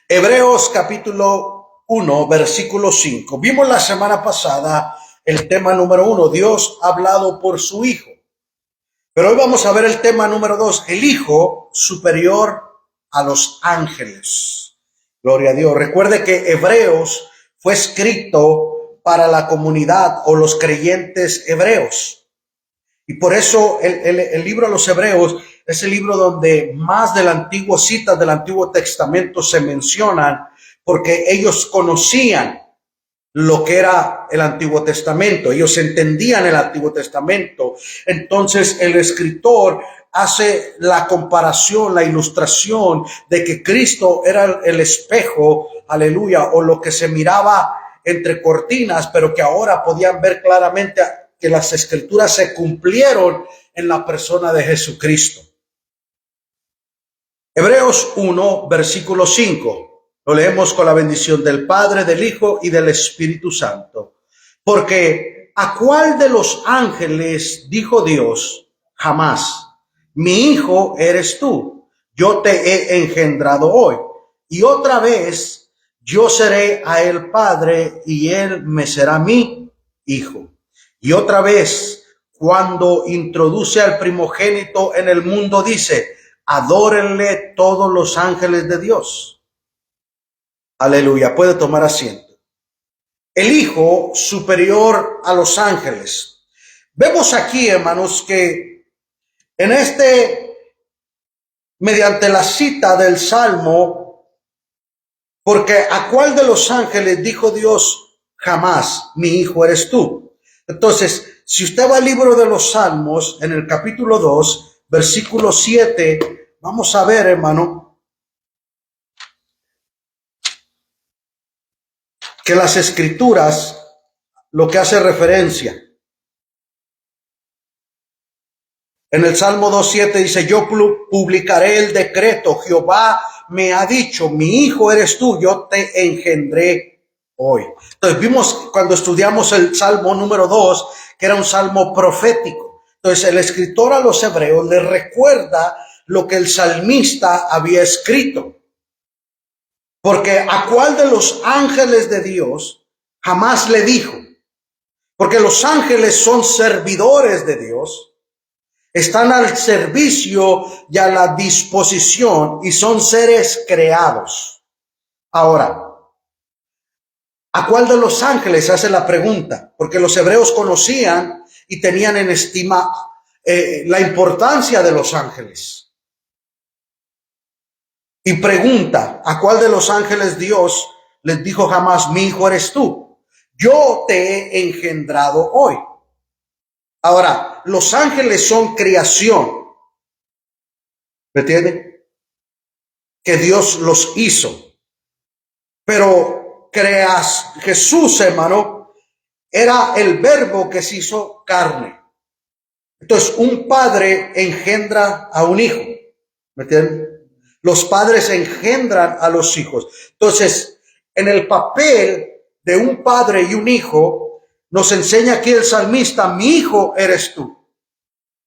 Hebreos capítulo 1, versículo 5. Vimos la semana pasada el tema número 1, Dios ha hablado por su Hijo. Pero hoy vamos a ver el tema número 2, el Hijo superior a los ángeles. Gloria a Dios. Recuerde que Hebreos fue escrito para la comunidad o los creyentes hebreos. Y por eso el libro de los Hebreos es el libro donde más del antiguo, citas del Antiguo Testamento se mencionan, porque ellos conocían lo que era el Antiguo Testamento. Ellos entendían el Antiguo Testamento. Entonces el escritor hace la comparación, la ilustración de que Cristo era el espejo, aleluya, o lo que se miraba entre cortinas, pero que ahora podían ver claramente que las escrituras se cumplieron en la persona de Jesucristo. Hebreos 1, versículo 5. Lo leemos con la bendición del Padre, del Hijo y del Espíritu Santo. Porque ¿a cuál de los ángeles dijo Dios? Jamás. Mi hijo eres tú. Yo te he engendrado hoy. Y otra vez yo seré a él padre y él me será mi hijo. Y otra vez, cuando introduce al primogénito en el mundo, dice: adórenle todos los ángeles de Dios. Aleluya, puede tomar asiento. El Hijo superior a los ángeles. Vemos aquí, hermanos, que mediante la cita del Salmo, porque ¿a cuál de los ángeles dijo Dios? Jamás, mi hijo eres tú. Entonces, si usted va al libro de los Salmos, en el capítulo 2, versículo 7, vamos a ver, hermano, que las escrituras, lo que hace referencia. En el Salmo 2:7 dice: yo publicaré el decreto, Jehová me ha dicho, mi hijo eres tú, yo te engendré hoy. Entonces vimos cuando estudiamos el Salmo número 2, que era un salmo profético. Entonces el escritor a los hebreos les recuerda lo que el salmista había escrito. Porque ¿a cuál de los ángeles de Dios jamás le dijo? Porque los ángeles son servidores de Dios, están al servicio y a la disposición y son seres creados. Ahora, ¿a cuál de los ángeles? Hace la pregunta, porque los hebreos conocían y tenían en estima la importancia de los ángeles. Y pregunta, ¿a cuál de los ángeles Dios les dijo jamás, mi hijo eres tú? Yo te he engendrado hoy. Ahora, los ángeles son creación. ¿Me entiende? Que Dios los hizo. Pero Jesús, hermano, era el verbo que se hizo carne. Entonces, un padre engendra a un hijo. ¿Me entiende? Los padres engendran a los hijos. Entonces, en el papel de un padre y un hijo, nos enseña aquí el salmista, mi hijo eres tú.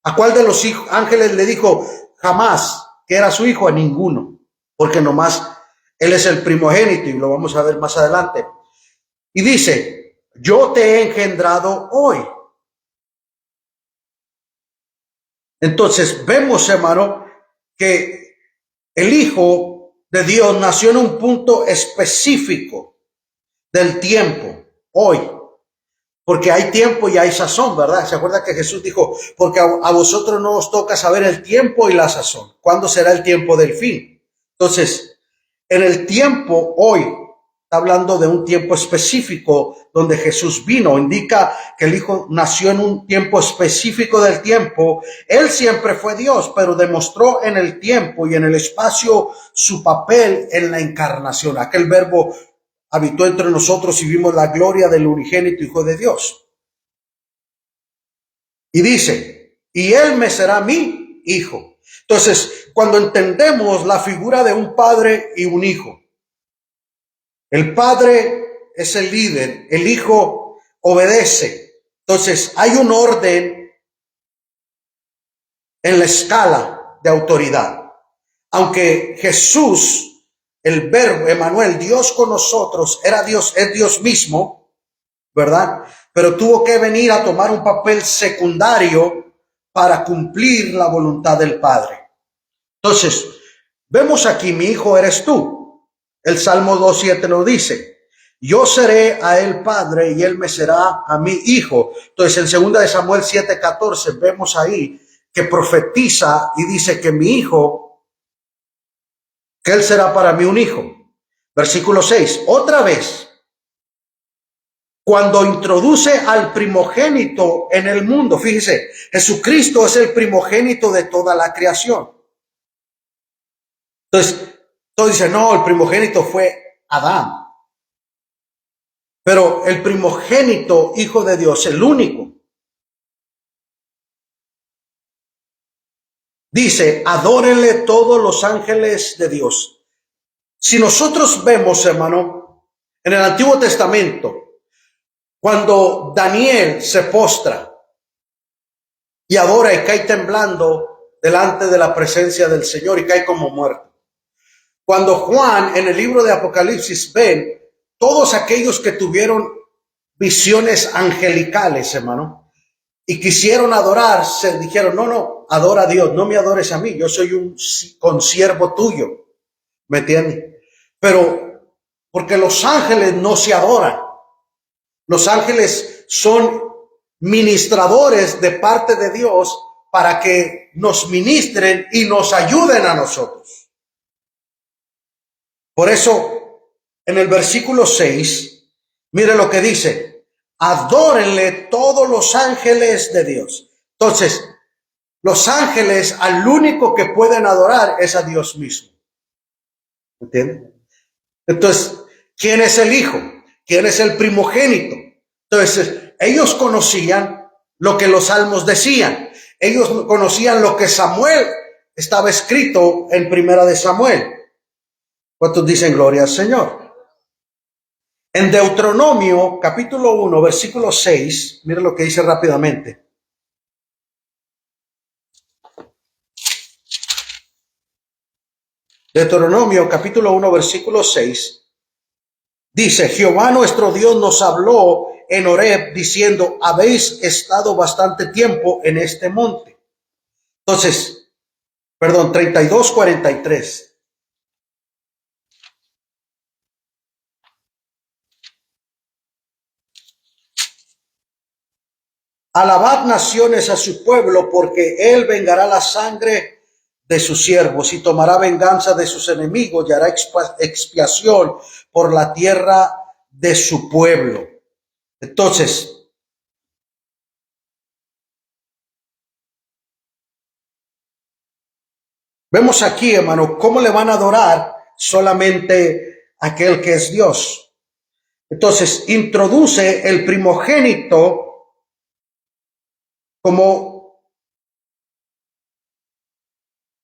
¿A cuál de los ángeles le dijo jamás que era su hijo? A ninguno, porque nomás él es el primogénito y lo vamos a ver más adelante. Y dice, yo te he engendrado hoy. Entonces vemos, hermano, que el Hijo de Dios nació en un punto específico del tiempo, hoy. Porque hay tiempo y hay sazón, ¿verdad? ¿Se acuerda que Jesús dijo, porque a vosotros no os toca saber el tiempo y la sazón? ¿Cuándo será el tiempo del fin? Entonces, en el tiempo hoy, está hablando de un tiempo específico donde Jesús vino. Indica que el Hijo nació en un tiempo específico del tiempo. Él siempre fue Dios, pero demostró en el tiempo y en el espacio su papel en la encarnación. Aquel verbo habitó entre nosotros y vimos la gloria del unigénito Hijo de Dios. Y dice, y él me será mi hijo. Entonces, cuando entendemos la figura de un padre y un hijo, el padre es el líder, el hijo obedece. Entonces, hay un orden en la escala de autoridad. Aunque Jesús el verbo, Emmanuel, Dios con nosotros, era Dios, es Dios mismo, ¿verdad? Pero tuvo que venir a tomar un papel secundario para cumplir la voluntad del Padre. Entonces, vemos aquí, mi hijo eres tú. El Salmo 2:7 lo dice. Yo seré a él padre y él me será a mí hijo. Entonces, en 2 de Samuel 7:14 vemos ahí que profetiza y dice que mi hijo, que él será para mí un hijo. Versículo 6, otra vez, cuando introduce al primogénito en el mundo, fíjese, Jesucristo es el primogénito de toda la creación. Entonces, todos dicen, no, el primogénito fue Adán. Pero el primogénito, hijo de Dios, el único, dice, adórenle todos los ángeles de Dios. Si nosotros vemos, hermano, en el Antiguo Testamento, cuando Daniel se postra y adora y cae temblando delante de la presencia del Señor y cae como muerto. Cuando Juan en el libro de Apocalipsis ven todos aquellos que tuvieron visiones angelicales, hermano, y quisieron adorar, se dijeron, no, adora a Dios, no me adores a mí, yo soy un consiervo tuyo, ¿me entiendes? Pero porque los ángeles no se adoran, los ángeles son ministradores de parte de Dios para que nos ministren y nos ayuden a nosotros. Por eso, en el versículo 6, mire lo que dice, adórenle todos los ángeles de Dios. Entonces, los ángeles al único que pueden adorar es a Dios mismo. ¿Entienden? Entonces, ¿quién es el hijo? ¿Quién es el primogénito? Entonces, ellos conocían lo que los salmos decían. Ellos conocían lo que Samuel estaba escrito en Primera de Samuel. ¿Cuántos dicen gloria al Señor? En Deuteronomio, capítulo 1, versículo 6, mire lo que dice rápidamente. Deuteronomio, capítulo 1, versículo 6, dice, Jehová nuestro Dios nos habló en Horeb diciendo, habéis estado bastante tiempo en este monte. Entonces, 32:43. Alabad naciones a su pueblo, porque él vengará la sangre de sus siervos y tomará venganza de sus enemigos y hará expiación por la tierra de su pueblo. Entonces, vemos aquí, hermano, cómo le van a adorar solamente aquel que es Dios. Entonces, introduce el primogénito como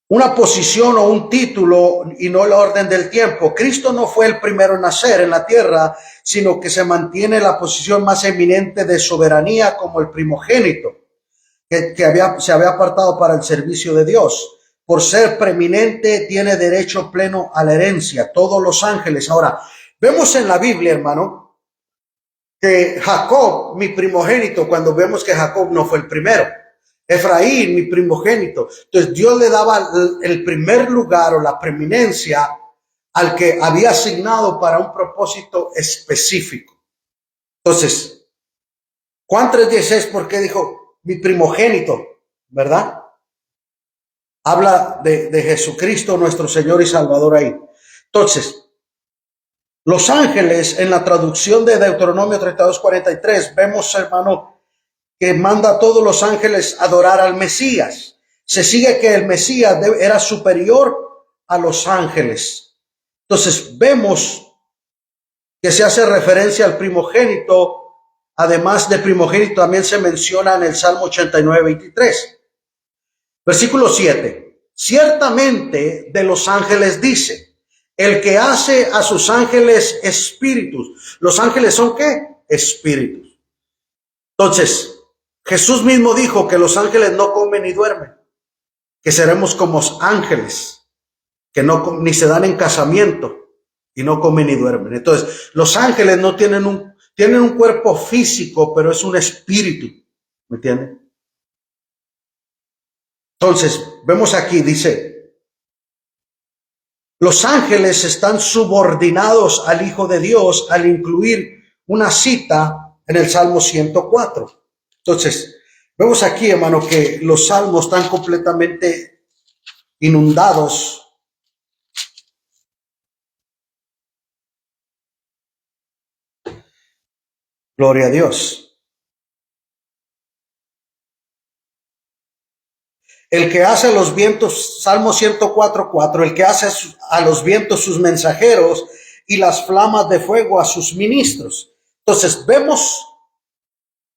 una posición o un título y no el orden del tiempo. Cristo no fue el primero en nacer en la tierra, sino que se mantiene la posición más eminente de soberanía como el primogénito, que se había apartado para el servicio de Dios. Por ser preeminente, tiene derecho pleno a la herencia, todos los ángeles. Ahora, vemos en la Biblia, hermano, que Jacob, mi primogénito, cuando vemos que Jacob no fue el primero, Efraín, mi primogénito. Entonces Dios le daba el primer lugar o la preeminencia al que había asignado para un propósito específico. Entonces, Juan 3:16, ¿por qué dijo mi primogénito? ¿Verdad? Habla de Jesucristo, nuestro Señor y Salvador ahí. Entonces, los ángeles, en la traducción de Deuteronomio 32:43, vemos, hermano, que manda a todos los ángeles a adorar al Mesías. Se sigue que el Mesías era superior a los ángeles. Entonces, vemos que se hace referencia al primogénito. Además de primogénito, también se menciona en el Salmo 89:23. Versículo 7. Ciertamente de los ángeles dice, el que hace a sus ángeles espíritus. ¿Los ángeles son qué? Espíritus. Entonces, Jesús mismo dijo que los ángeles no comen ni duermen, que seremos como ángeles, que no ni se dan en casamiento. y no comen ni duermen. Entonces, los ángeles no tienen un cuerpo físico, pero es un espíritu. ¿Me entienden? Entonces, vemos aquí, dice, los ángeles están subordinados al Hijo de Dios al incluir una cita en el Salmo 104. Entonces, vemos aquí, hermano, que los salmos están completamente inundados. Gloria a Dios. El que hace a los vientos, Salmo 104:4, el que hace a los vientos sus mensajeros y las flamas de fuego a sus ministros. Entonces vemos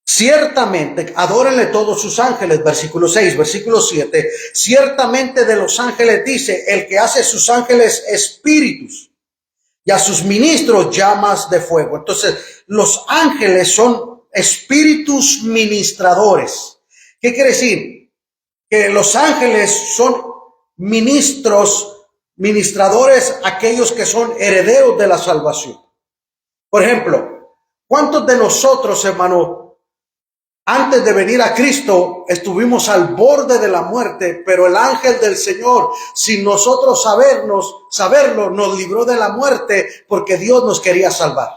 ciertamente, adórenle todos sus ángeles, versículo 6, versículo 7, ciertamente de los ángeles dice, el que hace sus ángeles espíritus y a sus ministros llamas de fuego. Entonces los ángeles son espíritus ministradores. ¿Qué quiere decir? Que los ángeles son ministradores, aquellos que son herederos de la salvación. Por ejemplo, ¿cuántos de nosotros, hermano, antes de venir a Cristo, estuvimos al borde de la muerte, pero el ángel del Señor, sin nosotros saberlo, nos libró de la muerte porque Dios nos quería salvar?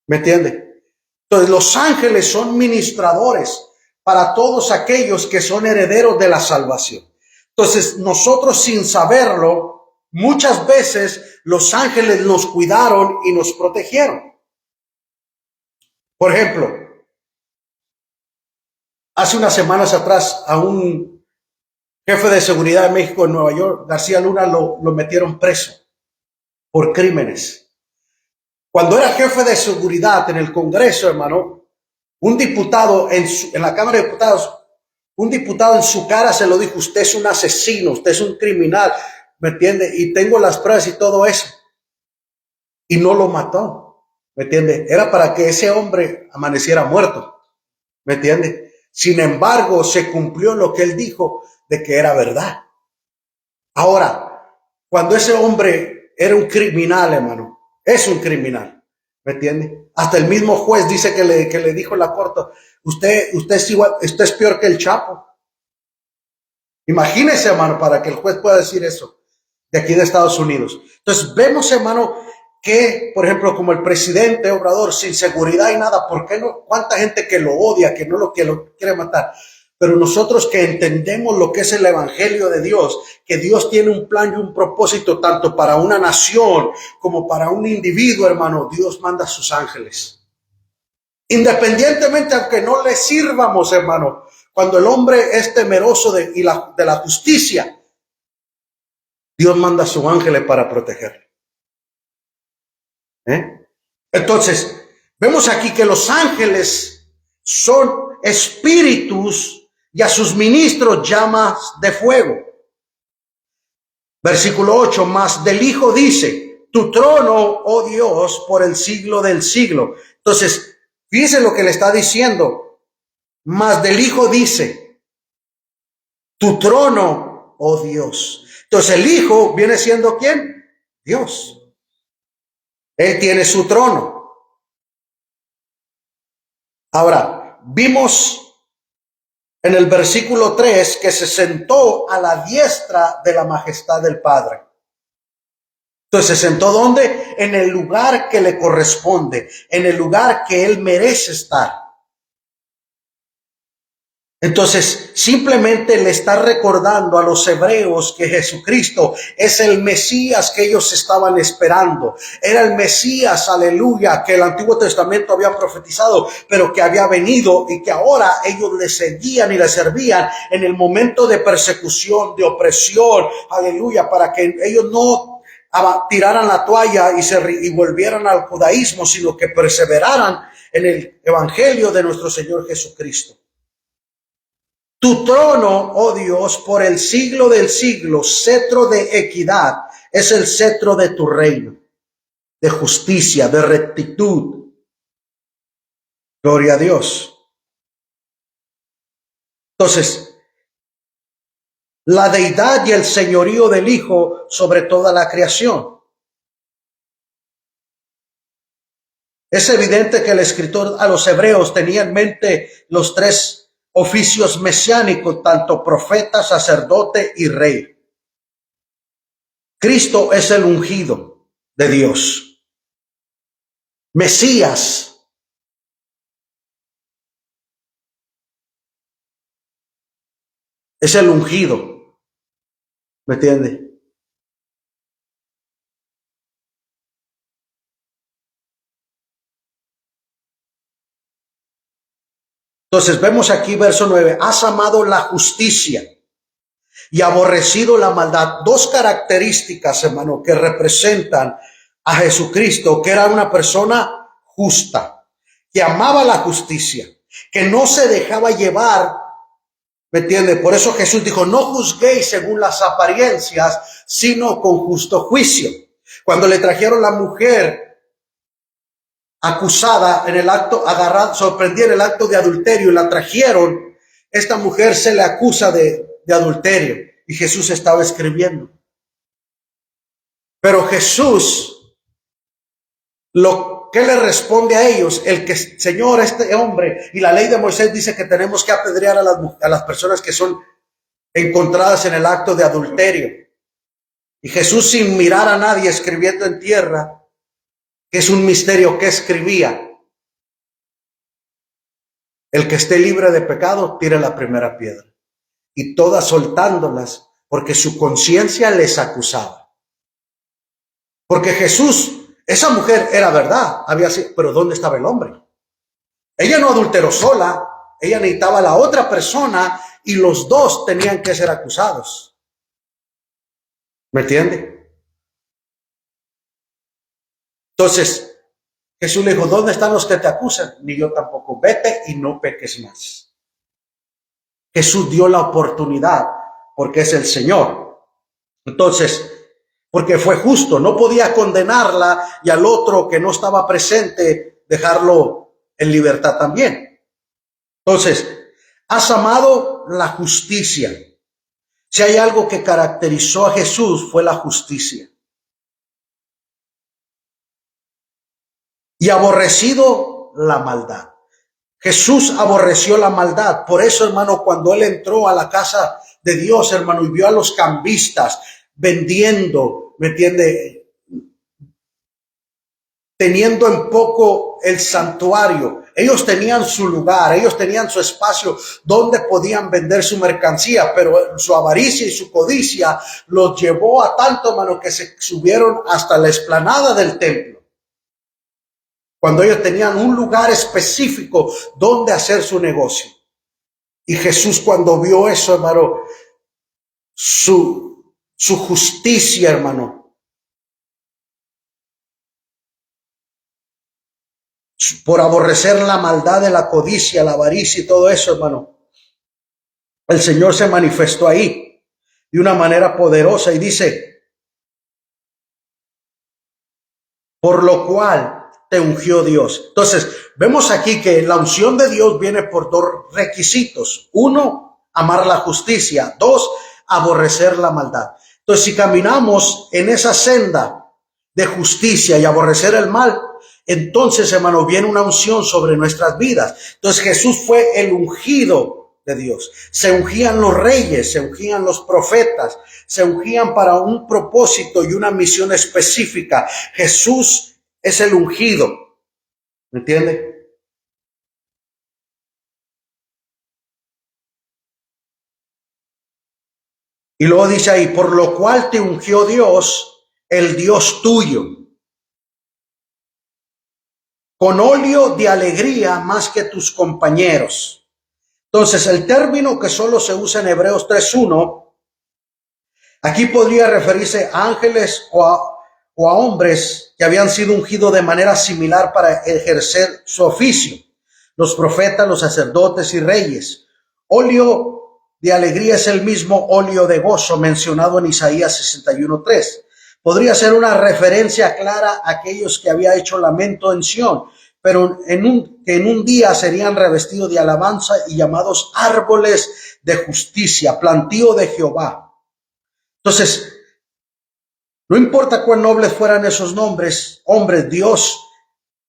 ¿Me entiende? Entonces, los ángeles son ministradores para todos aquellos que son herederos de la salvación. Entonces, nosotros sin saberlo, muchas veces los ángeles nos cuidaron y nos protegieron. Por ejemplo, hace unas semanas atrás a un jefe de seguridad de México en Nueva York, García Luna, lo metieron preso por crímenes. Cuando era jefe de seguridad en el Congreso, hermano, un diputado en la Cámara de Diputados, un diputado en su cara se lo dijo, usted es un asesino, usted es un criminal, ¿me entiende? Y tengo las pruebas y todo eso. Y no lo mató, ¿me entiende? Era para que ese hombre amaneciera muerto, ¿me entiende? Sin embargo, se cumplió lo que él dijo de que era verdad. Ahora, cuando ese hombre era un criminal, hermano, es un criminal. ¿Me entiende? Hasta el mismo juez dice que le dijo en la corte, usted es igual, usted es peor que el Chapo. Imagínese, hermano, para que el juez pueda decir eso de aquí de Estados Unidos. Entonces vemos, hermano, que, por ejemplo, como el presidente Obrador, sin seguridad y nada, ¿por qué no? ¿Cuánta gente que lo odia, que lo quiere matar? Pero nosotros que entendemos lo que es el evangelio de Dios, que Dios tiene un plan y un propósito tanto para una nación como para un individuo, hermano, Dios manda a sus ángeles. Independientemente, aunque no le sirvamos, hermano, cuando el hombre es temeroso de la justicia, Dios manda a sus ángeles para protegerle. Entonces, vemos aquí que los ángeles son espíritus y a sus ministros llamas de fuego. Versículo 8, más del Hijo dice, tu trono, oh Dios, por el siglo del siglo. Entonces, fíjense lo que le está diciendo. Más del Hijo dice, tu trono, oh Dios. Entonces, el Hijo viene siendo ¿quién? Dios. Él tiene su trono. Ahora, vimos en el versículo 3 que se sentó a la diestra de la majestad del Padre. Entonces, ¿se sentó dónde? En el lugar que le corresponde, en el lugar que él merece estar. Entonces, simplemente le está recordando a los hebreos que Jesucristo es el Mesías que ellos estaban esperando. Era el Mesías, aleluya, que el Antiguo Testamento había profetizado, pero que había venido y que ahora ellos le seguían y le servían en el momento de persecución, de opresión, aleluya, para que ellos no tiraran la toalla y volvieran al judaísmo, sino que perseveraran en el evangelio de nuestro Señor Jesucristo. Tu trono, oh Dios, por el siglo del siglo, cetro de equidad, es el cetro de tu reino, de justicia, de rectitud. Gloria a Dios. Entonces, la deidad y el señorío del Hijo sobre toda la creación. Es evidente que el escritor a los hebreos tenía en mente los tres oficios mesiánicos, tanto profeta, sacerdote y rey. Cristo es el ungido de Dios. Mesías es el ungido. ¿Me entiende? Entonces vemos aquí verso 9, has amado la justicia y aborrecido la maldad. Dos características, hermano, que representan a Jesucristo, que era una persona justa, que amaba la justicia, que no se dejaba llevar, ¿me entiende? Por eso Jesús dijo, no juzguéis según las apariencias, sino con justo juicio. Cuando le trajeron la mujer acusada en el acto, agarrada, sorprendida en el acto de adulterio y la trajeron, esta mujer se le acusa de adulterio y Jesús estaba escribiendo. Pero Jesús, lo que le responde a ellos, el que, Señor, este hombre, y la ley de Moisés dice que tenemos que apedrear a las personas que son encontradas en el acto de adulterio. Y Jesús, sin mirar a nadie, escribiendo en tierra, que es un misterio, que escribía: el que esté libre de pecado, tire la primera piedra. Y todas soltándolas, porque su conciencia les acusaba. Porque Jesús, esa mujer era verdad, había sido, pero ¿dónde estaba el hombre? Ella no adulteró sola, ella necesitaba a la otra persona y los dos tenían que ser acusados. ¿Me entiende? Entonces, Jesús le dijo, ¿dónde están los que te acusan? Ni yo tampoco, vete y no peques más. Jesús dio la oportunidad porque es el Señor. Entonces, porque fue justo, no podía condenarla y al otro que no estaba presente dejarlo en libertad también. Entonces, has amado la justicia. Si hay algo que caracterizó a Jesús fue la justicia. Y aborrecido la maldad. Jesús aborreció la maldad. Por eso, hermano, cuando él entró a la casa de Dios, hermano, y vio a los cambistas vendiendo, ¿me entiende? Teniendo en poco el santuario. Ellos tenían su lugar, ellos tenían su espacio donde podían vender su mercancía, pero su avaricia y su codicia los llevó a tanto, hermano, que se subieron hasta la explanada del templo. Cuando ellos tenían un lugar específico donde hacer su negocio. Y Jesús, cuando vio eso, hermano, su justicia, hermano, por aborrecer la maldad de la codicia, la avaricia y todo eso, hermano, el Señor se manifestó ahí de una manera poderosa y dice, por lo cual te ungió Dios. Entonces, vemos aquí que la unción de Dios viene por dos requisitos. Uno, amar la justicia. Dos, aborrecer la maldad. Entonces, si caminamos en esa senda de justicia y aborrecer el mal, entonces, hermano, viene una unción sobre nuestras vidas. Entonces, Jesús fue el ungido de Dios. Se ungían los reyes, se ungían los profetas, se ungían para un propósito y una misión específica. Jesús es el ungido. ¿Me entiende? Y luego dice ahí, por lo cual te ungió Dios, el Dios tuyo, con óleo de alegría más que tus compañeros. Entonces, el término que solo se usa en Hebreos 3:1, aquí podría referirse a ángeles o a hombres que habían sido ungidos de manera similar para ejercer su oficio. Los profetas, los sacerdotes y reyes. Óleo de alegría es el mismo óleo de gozo mencionado en Isaías 61:3. Podría ser una referencia clara a aquellos que había hecho lamento en Sión, pero en un día serían revestidos de alabanza y llamados árboles de justicia, plantío de Jehová. Entonces, no importa cuán nobles fueran esos nombres, hombres, Dios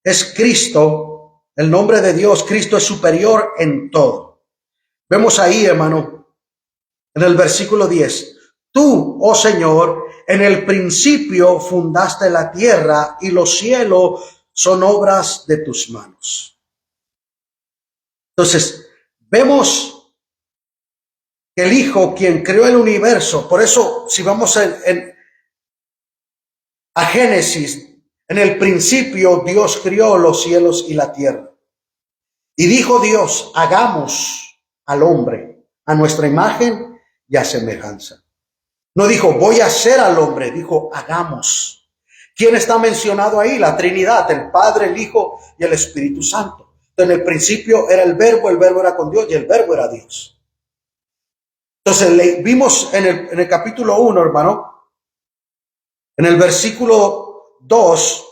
es Cristo, el nombre de Dios, Cristo es superior en todo. Vemos ahí, hermano, en el versículo 10, tú, oh Señor, en el principio fundaste la tierra y los cielos son obras de tus manos. Entonces, vemos que el Hijo, quien creó el universo, por eso si vamos a Génesis, en el principio Dios crió los cielos y la tierra. Y dijo Dios, hagamos al hombre a nuestra imagen y a semejanza. No dijo, voy a hacer al hombre, dijo, hagamos. ¿Quién está mencionado ahí? La Trinidad, el Padre, el Hijo y el Espíritu Santo. En el principio era el verbo era con Dios y el verbo era Dios. Entonces vimos en el capítulo 1, hermano, en el versículo 2,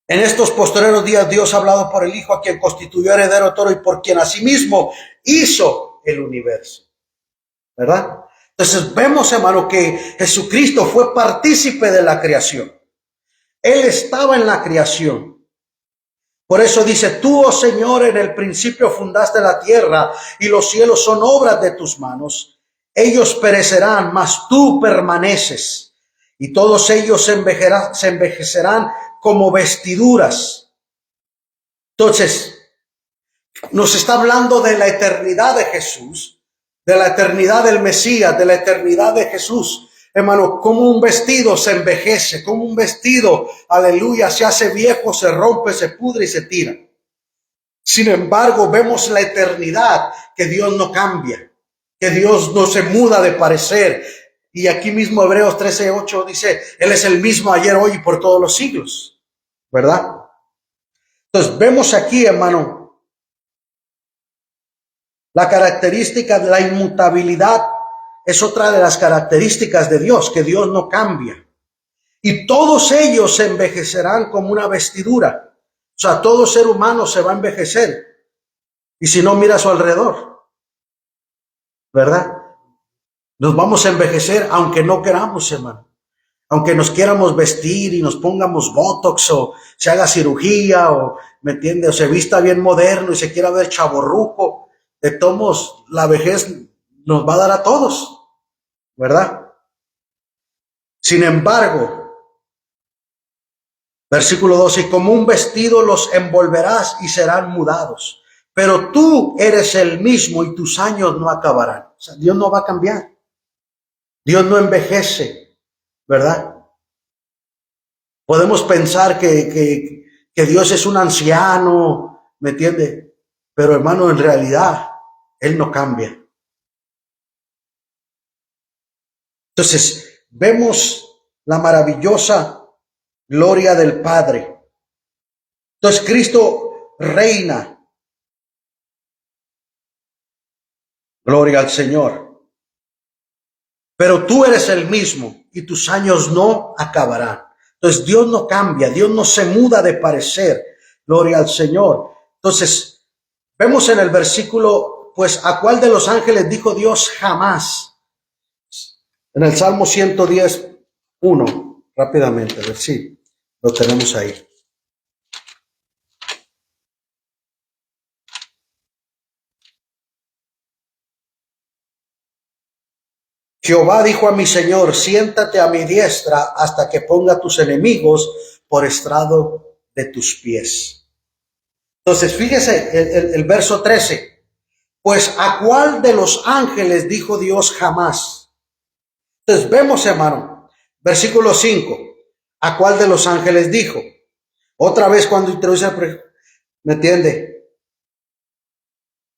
en estos postreros días Dios ha hablado por el Hijo, a quien constituyó heredero de todo y por quien asimismo hizo el universo. ¿Verdad? Entonces vemos, hermano, que Jesucristo fue partícipe de la creación. Él estaba en la creación. Por eso dice, tú, oh Señor, en el principio fundaste la tierra y los cielos son obras de tus manos. Ellos perecerán, mas tú permaneces. Y todos ellos se envejecerán como vestiduras. Entonces, nos está hablando de la eternidad de Jesús, de la eternidad del Mesías, de la eternidad de Jesús. Hermano, como un vestido se envejece, como un vestido, aleluya, se hace viejo, se rompe, se pudre y se tira. Sin embargo, vemos la eternidad, que Dios no cambia, que Dios no se muda de parecer. Y aquí mismo Hebreos 13:8 dice, Él es el mismo ayer, hoy y por todos los siglos, ¿verdad? Entonces vemos aquí, hermano, la característica de la inmutabilidad es otra de las características de Dios, que Dios no cambia. Y todos ellos se envejecerán como una vestidura. O sea, todo ser humano se va a envejecer. Y si no, mira a su alrededor, ¿verdad? Nos vamos a envejecer aunque no queramos, hermano. Aunque nos quieramos vestir y nos pongamos botox o se haga cirugía o, ¿me entiende? O se vista bien moderno y se quiera ver chavorruco. De todos, la vejez nos va a dar a todos, ¿verdad? Sin embargo, versículo 12, y como un vestido los envolverás y serán mudados, pero tú eres el mismo y tus años no acabarán. O sea, Dios no va a cambiar. Dios no envejece, ¿verdad? Podemos pensar que Dios es un anciano, ¿me entiende? Pero hermano, en realidad, Él no cambia. Entonces, vemos la maravillosa gloria del Padre. Entonces, Cristo reina. Gloria al Señor. Pero tú eres el mismo y tus años no acabarán. Entonces, Dios no cambia, Dios no se muda de parecer. Gloria al Señor. Entonces, vemos en el versículo, pues, ¿a cuál de los ángeles dijo Dios jamás? En el Salmo 110:1, rápidamente, a ver si lo tenemos ahí. Jehová dijo a mi Señor, siéntate a mi diestra hasta que ponga tus enemigos por estrado de tus pies. Entonces, fíjese el verso 13. Pues ¿a cuál de los ángeles dijo Dios jamás? Entonces vemos, hermano, versículo 5, ¿a cuál de los ángeles dijo? Otra vez cuando introduce, ¿me entiende?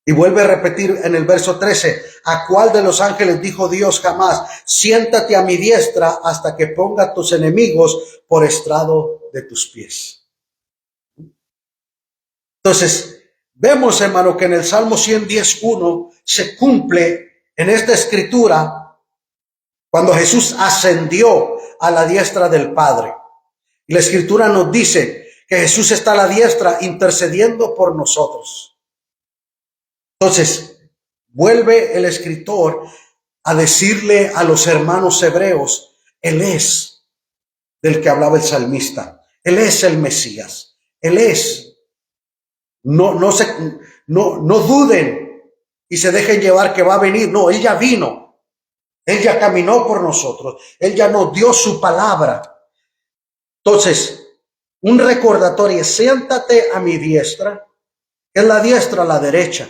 Y vuelve a repetir en el verso 13, ¿a cuál de los ángeles dijo Dios jamás? Siéntate a mi diestra hasta que ponga tus enemigos por estrado de tus pies. Entonces, vemos, hermano, que en el Salmo 110:1 se cumple en esta escritura cuando Jesús ascendió a la diestra del Padre. Y la escritura nos dice que Jesús está a la diestra intercediendo por nosotros. Entonces, vuelve el escritor a decirle a los hermanos hebreos, Él es del que hablaba el salmista. Él es el Mesías. Él es. No duden y se dejen llevar que va a venir. No, Él ya vino. Él ya caminó por nosotros. Él ya nos dio su palabra. Entonces, un recordatorio: siéntate a mi diestra. ¿Qué es la diestra? La derecha,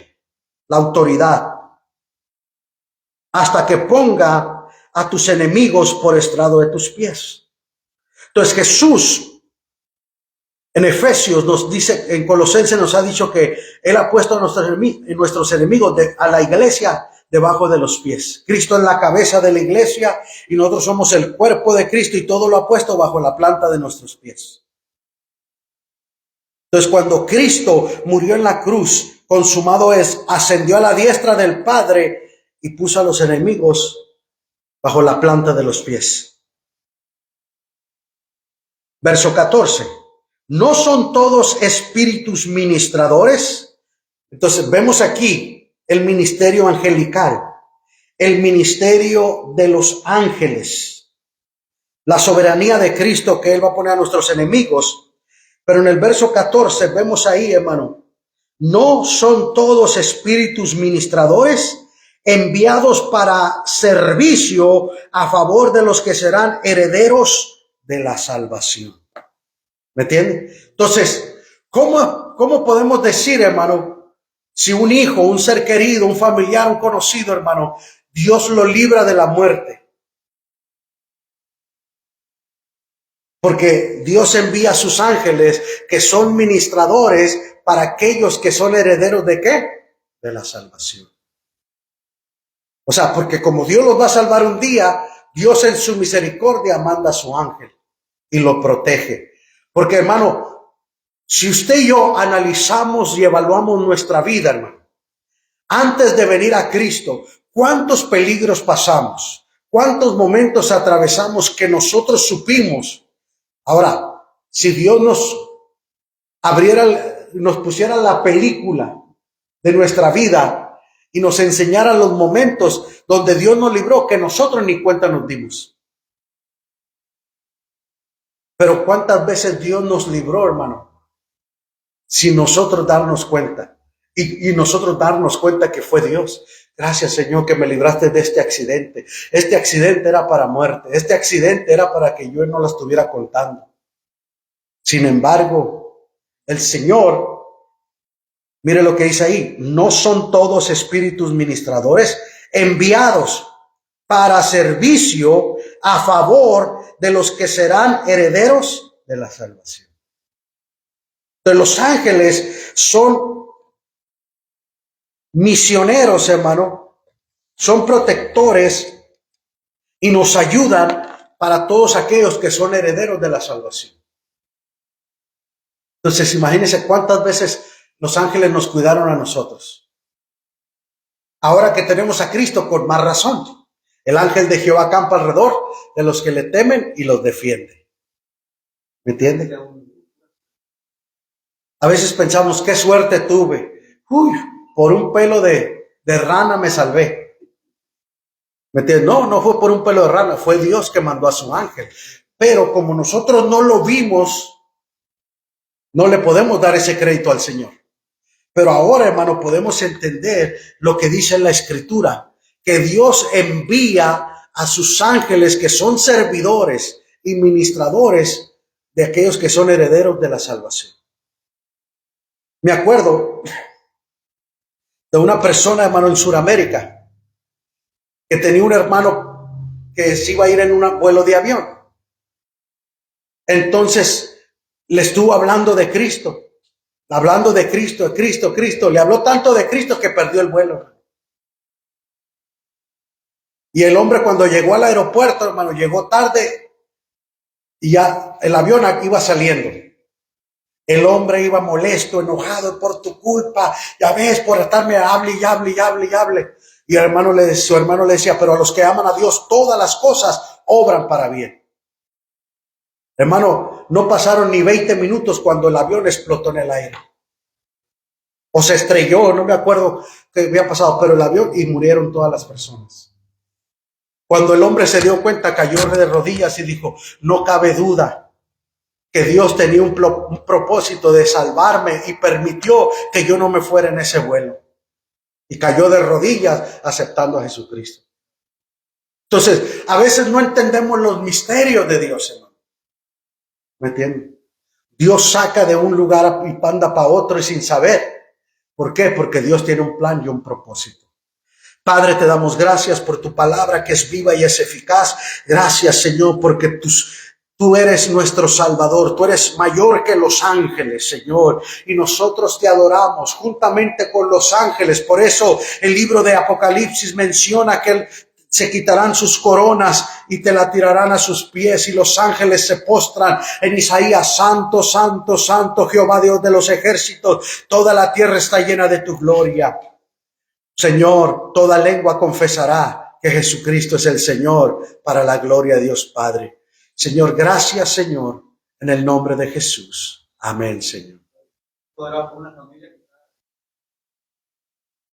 la autoridad, hasta que ponga a tus enemigos por estrado de tus pies. Entonces Jesús en Efesios nos dice, en Colosenses nos ha dicho que Él ha puesto a nuestros enemigos, a la iglesia, debajo de los pies. Cristo es la cabeza de la iglesia y nosotros somos el cuerpo de Cristo, y todo lo ha puesto bajo la planta de nuestros pies. Entonces, cuando Cristo murió en la cruz, consumado es, ascendió a la diestra del Padre y puso a los enemigos bajo la planta de los pies. Verso 14. ¿No son todos espíritus ministradores? Entonces vemos aquí el ministerio angelical, el ministerio de los ángeles, la soberanía de Cristo que Él va a poner a nuestros enemigos. Pero en el verso 14 vemos ahí, hermano, ¿no son todos espíritus ministradores enviados para servicio a favor de los que serán herederos de la salvación? ¿Me entiende? Entonces, ¿cómo podemos decir, hermano, si un hijo, un ser querido, un familiar, un conocido, hermano, Dios lo libra de la muerte? Porque Dios envía a sus ángeles, que son ministradores para aquellos que son herederos ¿de qué? De la salvación. O sea, porque como Dios los va a salvar un día, Dios en su misericordia manda a su ángel y lo protege. Porque, hermano, si usted y yo analizamos y evaluamos nuestra vida, hermano, antes de venir a Cristo, ¿cuántos peligros pasamos? ¿Cuántos momentos atravesamos que nosotros supimos? Ahora, si Dios nos pusiera la película de nuestra vida y nos enseñara los momentos donde Dios nos libró, que nosotros ni cuenta nos dimos. Pero ¿cuántas veces Dios nos libró, hermano? Sin nosotros darnos cuenta. Y nosotros darnos cuenta que fue Dios. Gracias, Señor, que me libraste de este accidente. Este accidente era para muerte. Este accidente era para que yo no la estuviera contando. Sin embargo, el Señor, mire lo que dice ahí, ¿no son todos espíritus ministradores enviados para servicio a favor de los que serán herederos de la salvación? Entonces, los ángeles son misioneros, hermano, son protectores y nos ayudan para todos aquellos que son herederos de la salvación. Entonces, imagínense cuántas veces los ángeles nos cuidaron a nosotros. Ahora que tenemos a Cristo, con más razón. El ángel de Jehová acampa alrededor de los que le temen y los defiende. ¿Me entiende? A veces pensamos, qué suerte tuve. Por un pelo de rana me salvé. ¿Me entiende? No fue por un pelo de rana, fue Dios que mandó a su ángel. Pero como nosotros no lo vimos, no le podemos dar ese crédito al Señor. Pero ahora, hermano, podemos entender lo que dice en la Escritura, que Dios envía a sus ángeles, que son servidores y ministradores de aquellos que son herederos de la salvación. Me acuerdo de una persona, hermano, en Sudamérica, que tenía un hermano que se iba a ir en un vuelo de avión. Entonces le estuvo hablando de Cristo, Cristo. Le habló tanto de Cristo que perdió el vuelo. Y el hombre, cuando llegó al aeropuerto, hermano, llegó tarde y ya el avión iba saliendo. El hombre iba molesto, enojado, por tu culpa, ya ves, por estarme hable. Y su hermano le decía, pero a los que aman a Dios, todas las cosas obran para bien. Hermano, no pasaron ni 20 minutos cuando el avión explotó en el aire. O se estrelló, no me acuerdo qué había pasado, pero el avión, y murieron todas las personas. Cuando el hombre se dio cuenta, cayó de rodillas y dijo, no cabe duda que Dios tenía un propósito de salvarme y permitió que yo no me fuera en ese vuelo. Y cayó de rodillas aceptando a Jesucristo. Entonces, a veces no entendemos los misterios de Dios, hermano. ¿Me entienden? Dios saca de un lugar y manda para otro y sin saber. ¿Por qué? Porque Dios tiene un plan y un propósito. Padre, te damos gracias por tu palabra que es viva y es eficaz. Gracias, Señor, porque tú eres nuestro Salvador. Tú eres mayor que los ángeles, Señor. Y nosotros te adoramos juntamente con los ángeles. Por eso el libro de Apocalipsis menciona que se quitarán sus coronas y te la tirarán a sus pies, y los ángeles se postran en Isaías: santo, santo, santo, Jehová Dios de los ejércitos, toda la tierra está llena de tu gloria. Señor, toda lengua confesará que Jesucristo es el Señor, para la gloria de Dios Padre. Señor, gracias, Señor, en el nombre de Jesús. Amén, Señor.